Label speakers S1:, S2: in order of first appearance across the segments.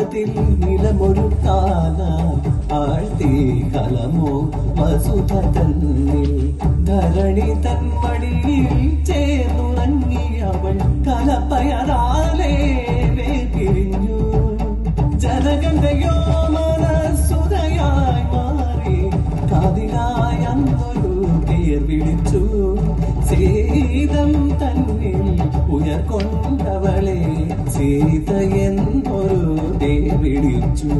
S1: ലോകത്തിൽ നിലമൊരുക്കാന ആഴ്ത്തി കലമോ വസുധ തന്നിൽ ധരണി തന്മടിയിൽ ചേർന്നുറങ്ങി അവൾ കലപ്പയതാലേ വേർപിരിഞ്ഞു. ജനകന്റെയോ മനസ്സുതയായി മാറി കാതിലായി അന്നൊരു പേർ വിളിച്ചു. സീതം തന്നിൽ ഉയർക്കൊണ്ടവളെ സീത എന്നൊരു പേർ വിളിച്ചു.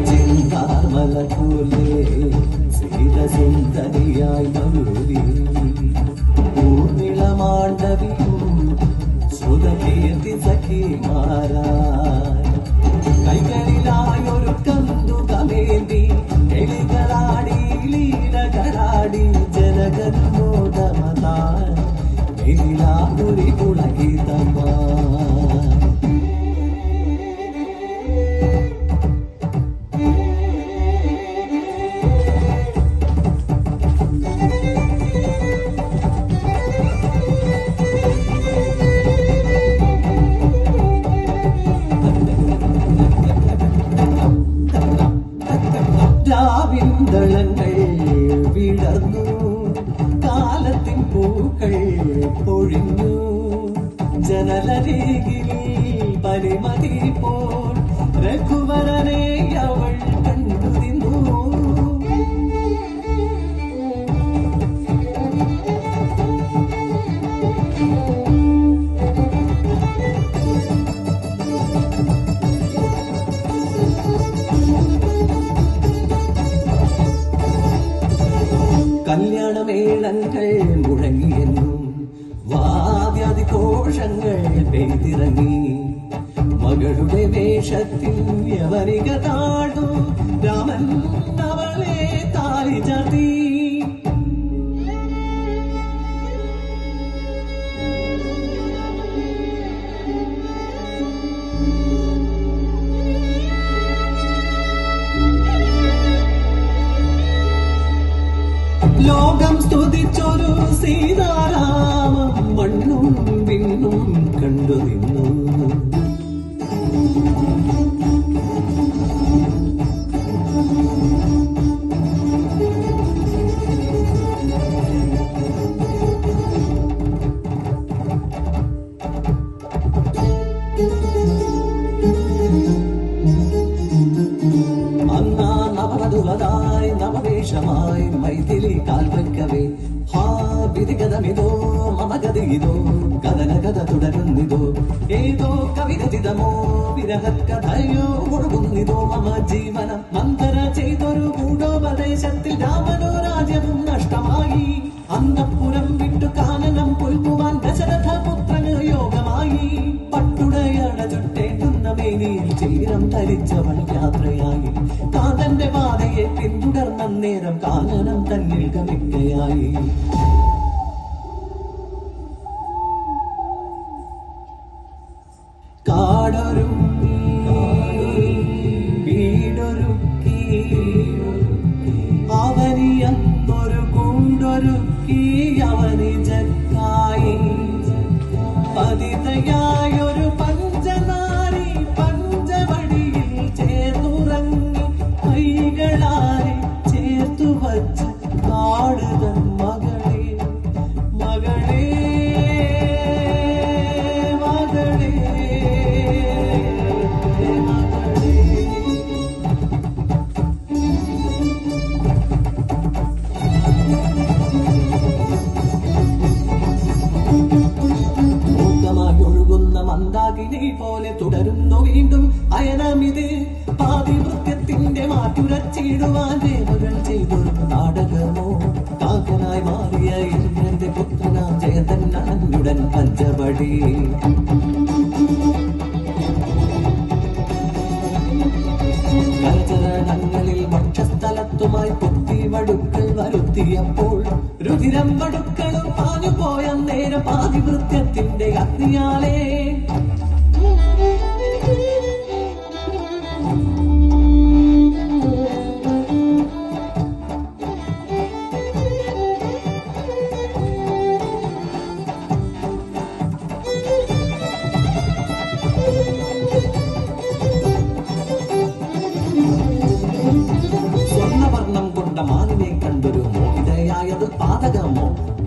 S1: ചിന്താമല പോലെ സീത സുന്ദരിയായി മരുവി ഊർമിളമാണ്ഡവിയും ശ്രുതകീർത്തി സഖിമാരായി കൈകളിലായൊരു കന്തുകമേന്തി എളികളാടി ലീലകളാടി ജനകനോദമതാൽ എലിലാപുരി പുളകിതമാ. രാവിന്തളങ്ങൾ വിടർന്നു, കാലത്തിൻ പൂക്കൾ പൊഴിഞ്ഞു. ജനലരേകിൽ പരിമതി പോൽ രഘുവരനെ അവൾ കണ്ടു നിന്നു. കല്യാണമേളങ്ങൾ മുഴങ്ങിയെന്നും വാദ്യാദിഘോഷങ്ങൾ പെയ്തിറങ്ങി. മകളുടെ വേഷത്തിൽ യവനിക താഴ്ന്നു രാമൻ അവളെ താലി ചാർത്തി. ലോകം സ്തുതിച്ചൊരു സീതാരാമം മണ്ണും വിണ്ണും കണ്ടു നിന്നു. അന്നാ നവവധുവതായി നവവേഷമായി മൈഥിലി കാൽവെക്കവേ ഹാ വിധിഗതമിതോ മമഗതിയിതോ കഥന കഥ തുടരുന്നിതോ ഏതോ കവിരചിതമോ വിരഹക്കഥയോ ഒഴുകുന്നിതോ മമ ജീവനം മന്ദര ചെയ്തൊരു ഗൂഢോപദേശത്തിൽ രാമനോ രാജ്യവും നഷ്ടമായി. അന്തഃപുരം വിട്ടു കാനനം പുൽകുവാൻ ദശരഥ പുത്രന് യോഗമായി. പട്ടുടയട ചുട്ടേക്കുന്ന മേനിയിൽ ചീരം ധരിച്ചവൾ യാത്രയായി. കാതന്റെ പാതയെ പിന്തുടർന്ന നേരം കാനനം തന്നിൽ ഗമിക്കയായി. കാടൊരുക്കി വീടൊരുക്കി അവനിയൊരു കൂടൊരുക്കി അവനിജക്കായി. പതിതയായൊരു പഞ്ചനാരി പഞ്ചവടിയിൽ ചേർന്നുറങ്ങി കൈകളാരെ ചേർത്തു വച്ച് കാടുതൻ മകളെ മകളെ മകളെ മന്ദാകിനി പോലെ തുടരുന്നു വീണ്ടും അയനമിത്. പാതിവൃത്യത്തിന്റെ മാറ്റുരച്ചിടുവാൻ രേവകൾ ചെയ്തൊരു നാടകമോ. കാക്കനായി മാറിയ ഇന്ദ്രന്റെ പുത്രനാം ജയതൻ അനന്യുടൻ പഞ്ചവടി. കരചരണങ്ങളിൽ വക്ഷസ്ഥലത്തുമായി പൊത്തിവടുക്കൾ വരുത്തിയപ്പോൾ രുധിരം വടുക്കളും പാഞ്ഞുപോയ നേരം പാതിവൃത്യത്തിന്റെ അഗ്നിയാലേ.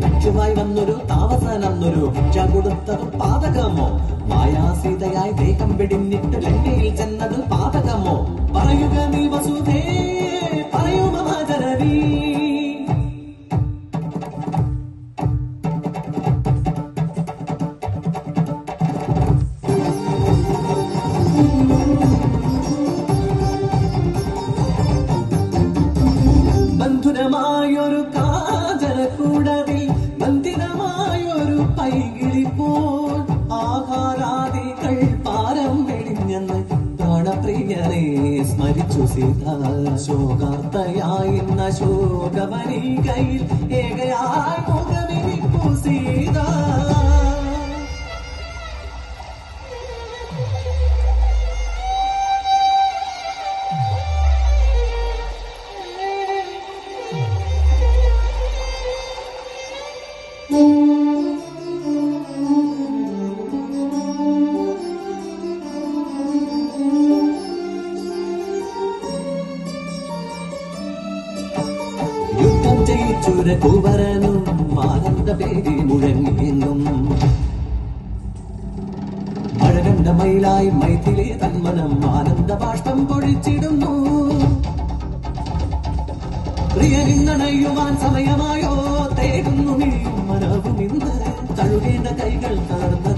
S1: ലക്ഷ്യമായി വന്നൊരു താമസനന്നൊരു ഭിക്ഷ കൊടുത്തത് പാതകമോ? മായാസീതയായി ദേഹം വെടിഞ്ഞിട്ട് ലങ്കയിൽ ചെന്നത് പാതകമോ? പറയുക നീ വസുധേ, പറയൂ മഹാജനനീ. ബന്ധുരമായൊരു കാജനക്കൂടതിൽ ബന്ധിതമായൊരു പൈകിളിപ്പോൾ ആഹാരാദികൾ പാരം വെടിഞ്ഞെന്ന് പ്രാണപ്രിയനെ സ്മരിച്ചു സീത. ശോകാർത്തയായിന്ന ശോകവനികയിൽ ഏകയായി മുഖമിരിപ്പു സീത. യുദ്ധം ജയിച്ചുര കുവരനും ആനന്ദപേരി മുഴങ്ങിയെന്നും മഴകണ്ട മയിലായി മൈഥിലി തന്മനം ആനന്ദ ബാഷ്പം പൊഴിച്ചിടുന്നു. പ്രിയനിന്നണയുവാൻ സമയമായോ തേടുന്നു മിഴിയും മനവും ഇന്ന് തഴുകേണ്ട കൈകൾ തളർന്ന